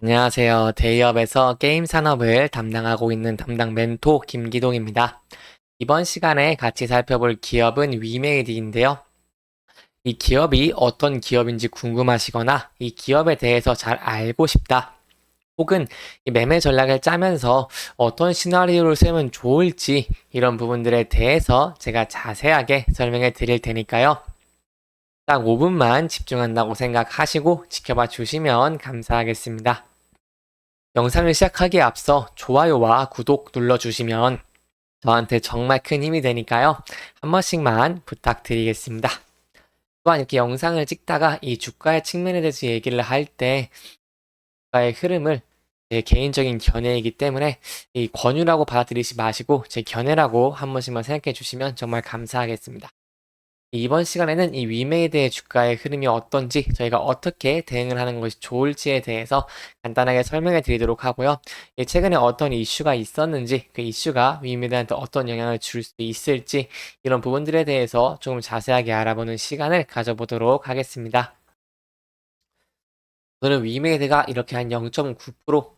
안녕하세요. 대기업에서 게임 산업을 담당하고 있는 담당 멘토 김기동입니다. 이번 시간에 같이 살펴볼 기업은 위메이드인데요. 이 기업이 어떤 기업인지 궁금하시거나 이 기업에 대해서 잘 알고 싶다. 혹은 이 매매 전략을 짜면서 어떤 시나리오를 쓰면 좋을지 이런 부분들에 대해서 제가 자세하게 설명해 드릴 테니까요. 딱 5분만 집중한다고 생각하시고 지켜봐 주시면 감사하겠습니다. 영상을 시작하기에 앞서 좋아요와 구독 눌러주시면 저한테 정말 큰 힘이 되니까요. 한 번씩만 부탁드리겠습니다. 또한 이렇게 영상을 찍다가 이 주가의 측면에 대해서 얘기를 할 때 주가의 흐름을 제 개인적인 견해이기 때문에 이 권유라고 받아들이지 마시고 제 견해라고 한 번씩만 생각해 주시면 정말 감사하겠습니다. 이번 시간에는 이 위메이드의 주가의 흐름이 어떤지 저희가 어떻게 대응을 하는 것이 좋을지에 대해서 간단하게 설명해 드리도록 하고요. 최근에 어떤 이슈가 있었는지 그 이슈가 위메이드한테 어떤 영향을 줄 수 있을지 이런 부분들에 대해서 조금 자세하게 알아보는 시간을 가져보도록 하겠습니다. 오늘은 위메이드가 이렇게 한 0.9%,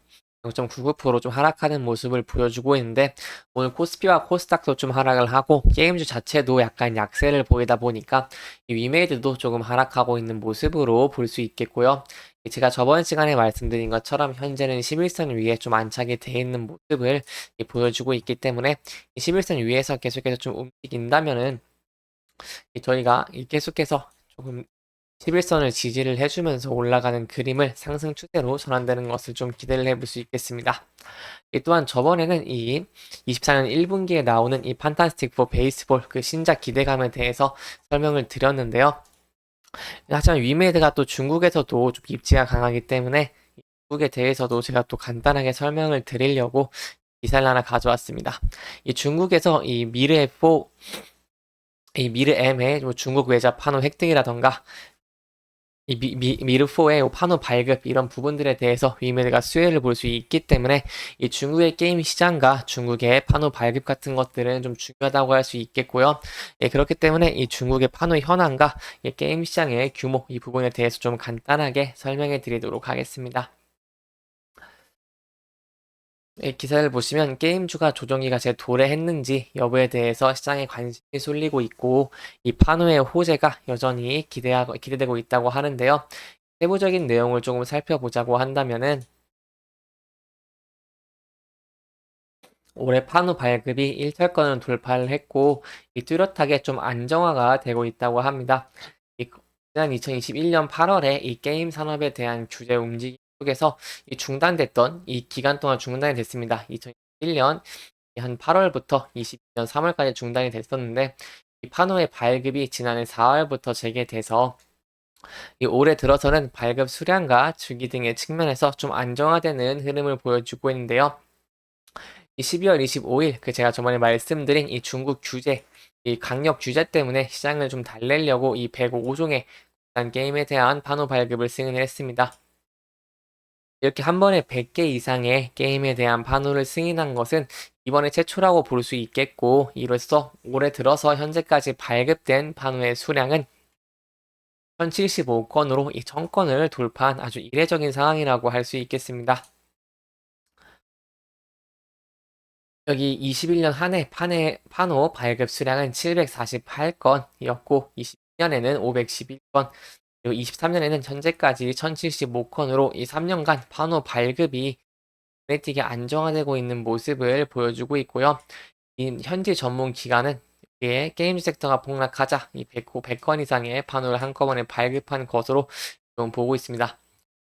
0.99%좀 하락하는 모습을 보여주고 있는데 오늘 코스피와 코스닥도 좀 하락을 하고 게임주 자체도 약간 약세를 보이다 보니까 이 위메이드도 조금 하락하고 있는 모습으로 볼 수 있겠고요. 제가 저번 시간에 말씀드린 것처럼 현재는 11선 위에 좀 안착이 되어 있는 모습을 보여주고 있기 때문에 11선 위에서 계속해서 좀 움직인다면은 저희가 계속해서 조금 11선을 지지를 해주면서 올라가는 그림을 상승 추세로 전환되는 것을 좀 기대를 해볼 수 있겠습니다. 또한 저번에는 이 24년 1분기에 나오는 이 판타스틱 4 베이스볼 그 신작 기대감에 대해서 설명을 드렸는데요. 하지만 위메이드가 또 중국에서도 좀 입지가 강하기 때문에 중국에 대해서도 제가 또 간단하게 설명을 드리려고 기사를 하나 가져왔습니다. 이 중국에서 이 미르 M의 뭐 중국 외자 판호 획득이라던가 이 미르4의 판호 발급 이런 부분들에 대해서 위메드가 수혜를 볼 수 있기 때문에 이 중국의 게임 시장과 중국의 판호 발급 같은 것들은 좀 중요하다고 할 수 있겠고요. 그렇기 때문에 이 중국의 판호 현황과 이 게임 시장의 규모 이 부분에 대해서 좀 간단하게 설명해 드리도록 하겠습니다. 기사를 보시면 게임주가 조정기가 제 도래했는지 여부에 대해서 시장에 관심이 쏠리고 있고 이 판호의 호재가 여전히 기대되고 있다고 하는데요. 세부적인 내용을 조금 살펴보자고 한다면은 올해 판호 발급이 1철권을 돌파를 했고 이 뚜렷하게 좀 안정화가 되고 있다고 합니다. 지난 2021년 8월에 이 게임 산업에 대한 규제 움직임 속에서 이 중단됐던 이 기간 동안 중단이 됐습니다. 2021년 한 8월부터 22년 3월까지 중단이 됐었는데 이 판호의 발급이 지난해 4월부터 재개돼서 이 올해 들어서는 발급 수량과 주기 등의 측면에서 좀 안정화되는 흐름을 보여주고 있는데요. 이 12월 25일 그 제가 저번에 말씀드린 이 중국 규제 이 강력 규제 때문에 시장을 좀 달래려고 이 105종의 게임에 대한 판호 발급을 승인을 했습니다. 이렇게 한 번에 100개 이상의 게임에 대한 판호를 승인한 것은 이번에 최초라고 볼 수 있겠고 이로써 올해 들어서 현재까지 발급된 판호의 수량은 1075건으로 이 1000건을 돌파한 아주 이례적인 상황이라고 할 수 있겠습니다. 여기 21년 한 해 판호 발급 수량은 748건이었고 22년에는 511건 그리고 23년에는 현재까지 1075건으로 이 3년간 판호 발급이 눈에 안정화되고 있는 모습을 보여주고 있고요. 이 현지 전문 기관은 게임 섹터가 폭락하자 이 100건 이상의 판호를 한꺼번에 발급한 것으로 좀 보고 있습니다.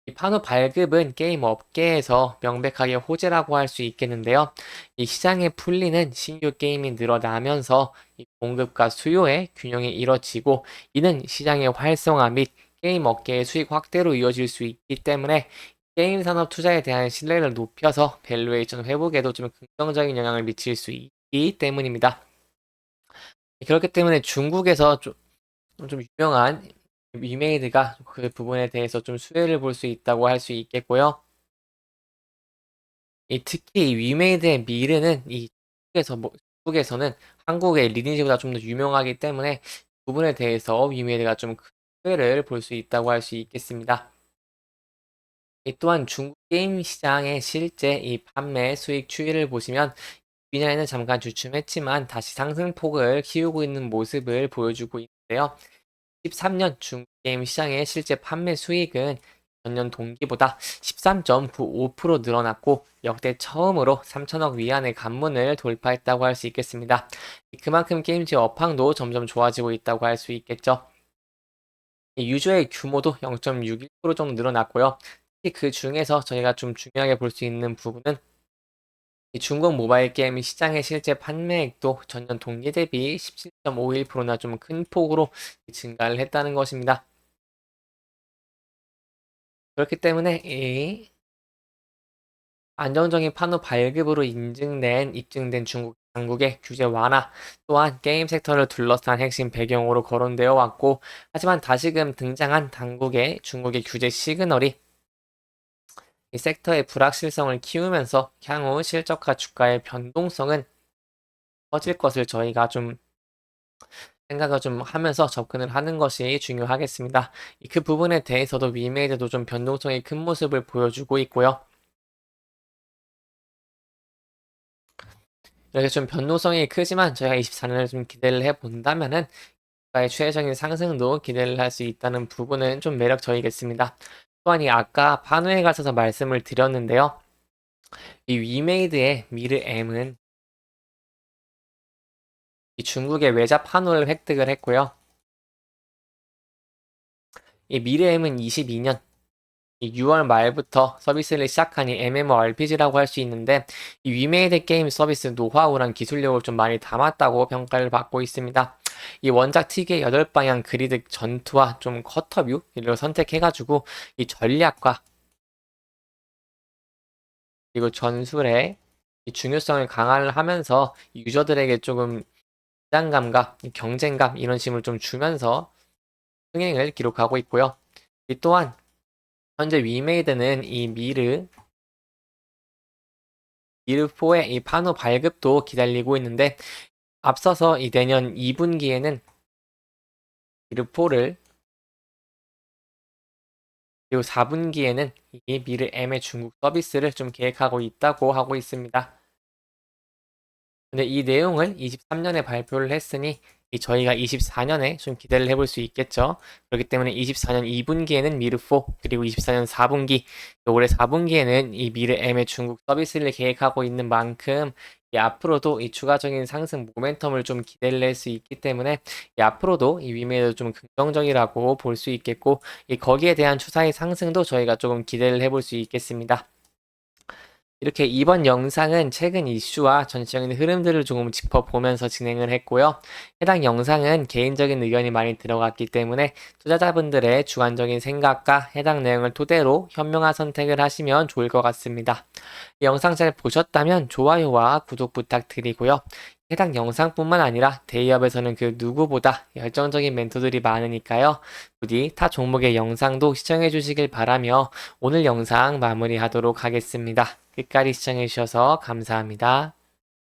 이 판호 발급은 게임 업계에서 명백하게 호재라고 할 수 있겠는데요. 이 시장에 풀리는 신규 게임이 늘어나면서 이 공급과 수요의 균형이 이뤄지고 이는 시장의 활성화 및 게임 업계의 수익 확대로 이어질 수 있기 때문에 게임 산업 투자에 대한 신뢰를 높여서 밸류에이션 회복에도 좀 긍정적인 영향을 미칠 수 있기 때문입니다. 그렇기 때문에 중국에서 좀 유명한 위메이드가 그 부분에 대해서 좀 수혜를 볼 수 있다고 할 수 있겠고요. 특히 이 위메이드의 미르는 이 중국에서는 한국의 리니지보다 좀 더 유명하기 때문에 그 부분에 대해서 위메이드가 좀 큰 수혜를 볼 수 있다고 할 수 있겠습니다. 이 또한 중국 게임 시장의 실제 이 판매 수익 추이를 보시면 2년에는 잠깐 주춤했지만 다시 상승폭을 키우고 있는 모습을 보여주고 있는데요. 13년 중국 게임 시장의 실제 판매 수익은 전년 동기보다 13.95% 늘어났고 역대 처음으로 3천억 위안의 관문을 돌파했다고 할 수 있겠습니다. 그만큼 게임즈 업황도 점점 좋아지고 있다고 할 수 있겠죠. 유저의 규모도 0.61% 정도 늘어났고요. 특히 그 중에서 저희가 좀 중요하게 볼 수 있는 부분은 이 중국 모바일 게임 시장의 실제 판매액도 전년 동기 대비 17.51%나 좀 큰 폭으로 증가를 했다는 것입니다. 그렇기 때문에 이 안정적인 판호 발급으로 입증된 중국 당국의 규제 완화 또한 게임 섹터를 둘러싼 핵심 배경으로 거론되어 왔고 하지만 다시금 등장한 당국의 중국의 규제 시그널이 이 섹터의 불확실성을 키우면서 향후 실적과 주가의 변동성은 커질 것을 저희가 좀 생각을 좀 하면서 접근을 하는 것이 중요하겠습니다. 그 부분에 대해서도 위메이드도 좀 변동성이 큰 모습을 보여주고 있고요. 이렇게 좀 변동성이 크지만 저희가 24년을 좀 기대를 해본다면은 주가의 추세적인 상승도 기대를 할 수 있다는 부분은 좀 매력적이겠습니다. 또한 이 아까 판호에 가셔서 말씀을 드렸는데요. 이 위메이드의 미르 M은 이 중국의 외자 판호를 획득을 했고요. 이 미르 M은 22년 6월 말부터 서비스를 시작한 이 MMORPG라고 할 수 있는데 이 위메이드 게임 서비스 노하우랑 기술력을 좀 많이 담았다고 평가를 받고 있습니다. 이 원작 특유의 8방향 그리드 전투와 좀 커터뷰 를 선택해가지고 이 전략과 그리고 전술의 이 중요성을 강화를 하면서 유저들에게 조금 부담감과 경쟁감 이런 식으로 좀 주면서 흥행을 기록하고 있고요. 이 또한 현재 위메이드는 이 미르4의 이 판호 발급도 기다리고 있는데 앞서서 이 내년 2분기에는 미르4를 그리고 4분기에는 이 미르 M의 중국 서비스를 좀 계획하고 있다고 하고 있습니다. 근데 이 내용을 23년에 발표를 했으니 저희가 24년에 좀 기대를 해볼 수 있겠죠. 그렇기 때문에 24년 2분기에는 미르4 그리고 24년 4분기 올해 4분기에는 이 미르 M의 중국 서비스를 계획하고 있는 만큼 앞으로도 이 추가적인 상승 모멘텀을 좀 기대를 할 수 있기 때문에 앞으로도 이 위메이도 좀 긍정적이라고 볼 수 있겠고 거기에 대한 추사의 상승도 저희가 조금 기대를 해볼 수 있겠습니다. 이렇게 이번 영상은 최근 이슈와 전체적인 흐름들을 조금 짚어보면서 진행을 했고요. 해당 영상은 개인적인 의견이 많이 들어갔기 때문에 투자자분들의 주관적인 생각과 해당 내용을 토대로 현명한 선택을 하시면 좋을 것 같습니다. 이 영상 잘 보셨다면 좋아요와 구독 부탁드리고요. 해당 영상뿐만 아니라 대기업에서는 그 누구보다 열정적인 멘토들이 많으니까요. 부디 타 종목의 영상도 시청해 주시길 바라며 오늘 영상 마무리하도록 하겠습니다. 끝까지 시청해 주셔서 감사합니다.